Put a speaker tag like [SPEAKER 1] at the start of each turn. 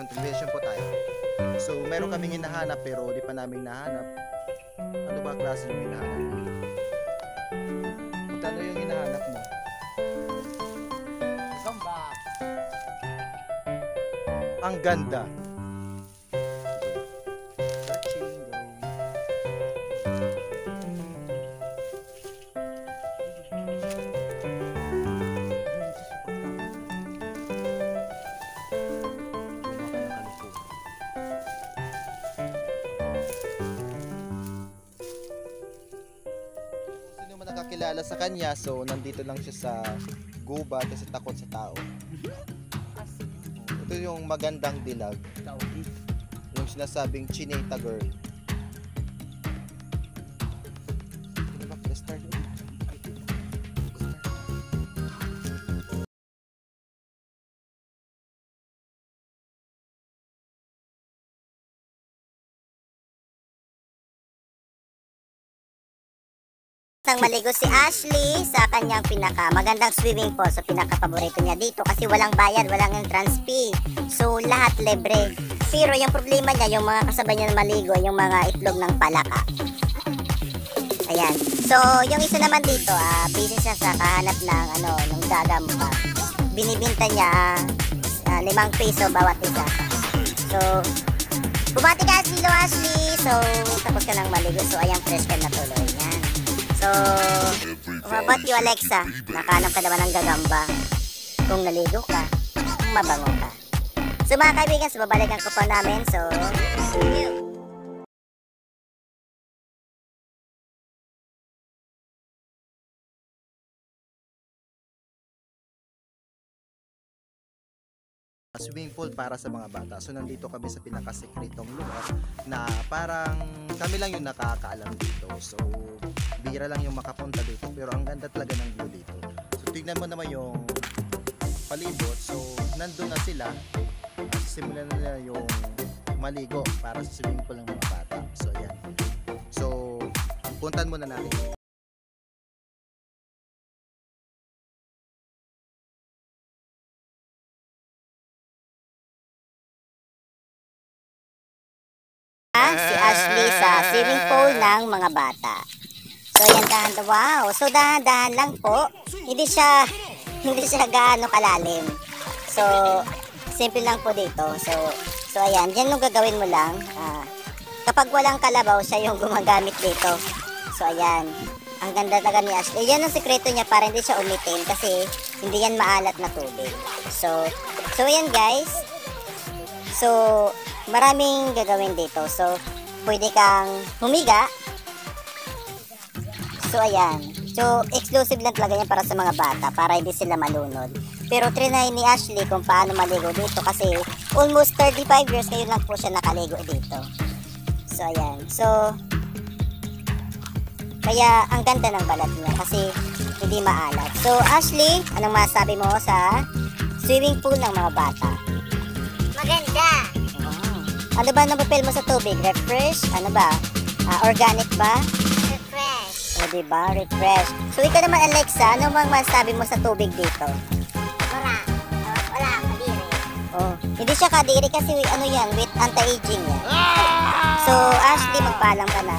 [SPEAKER 1] contribution po tayo. So, meron kaming hinahanap pero di pa namin nahanap. Ano ba klase yung hinahanap mo? Ano yung hinahanap mo?
[SPEAKER 2] Gamba.
[SPEAKER 1] Ang ganda. Searching, go. Sino man nakakilala sa kanya, so nandito lang siya sa gubat kasi takot sa tao. Ito yung magandang dilag. Yung sinasabing Chinita girl. Ano ba? Restart ulit.
[SPEAKER 3] Nang maligo si Ashley sa kanyang magandang swimming pool sa pinaka-paborito niya dito kasi walang bayad, walang entrance fee. So lahat libre. Pero yung problema niya, yung mga kasabay niya na maligo, yung mga itlog ng palaka. Ayan. So yung isa naman dito, busy siya sa kahanap ng ng gagamba. Binibinta niya 5 piso bawat isa. So bumati ka Ashley. So tapos ka nang maligo. So ayan, fresh ka na tuloy. Yan. So, how about you, Alexa? Nakahanap ka naman ng gagamba. Kung naligo ka, mabango ka. So mga kaibigan, so babalikan ko pa namin. So, see you.
[SPEAKER 1] Swimming pool para sa mga bata. So nandito kami sa pinakasekretong lugar na parang kami lang yung nakakaalam dito. So bihira lang yung makapunta dito pero ang ganda talaga ng view dito. So tignan mo naman yung palibot. So nandun na sila. Simulan na nila yung maligo para sa swimming pool ng mga bata. So yan. So puntan muna natin.
[SPEAKER 3] Si Ashley sa swimming pool ng mga bata. So yan, dahan, wow. So dahan-dahan lang po. Hindi siya gaano kalalim. So simple lang po dito. So ayan, yan yung gagawin mo lang. Kapag walang kalabaw, siya yung gumagamit dito. So ayan, ang ganda talaga ni Ashley. Yan ang sekreto niya para hindi siya umitim kasi hindi yan maalat na tubig. So ayan guys. So maraming gagawin dito. So, pwede kang humiga. So, ayan. So, exclusive lang talaga yan para sa mga bata, para hindi sila malunod. Pero, trinay ni Ashley kung paano maligo dito kasi almost 35 years ngayon lang po siya nakaligo dito. So, ayan. So, kaya ang ganda ng balat niya kasi hindi maalat. So, Ashley, anong masabi mo sa swimming pool ng mga bata?
[SPEAKER 4] Maganda.
[SPEAKER 3] Ano ba napapil mo sa tubig? Refresh? Ano ba? Organic ba?
[SPEAKER 4] Refresh.
[SPEAKER 3] O diba? Refresh. So ikaw naman Alexa, ano bang masabi mo sa tubig dito?
[SPEAKER 4] Wala. Wala. Kadiri.
[SPEAKER 3] Oh, hindi siya kadiri kasi ano yan, with anti-aging yan. So Ashley, magpaalam ka na.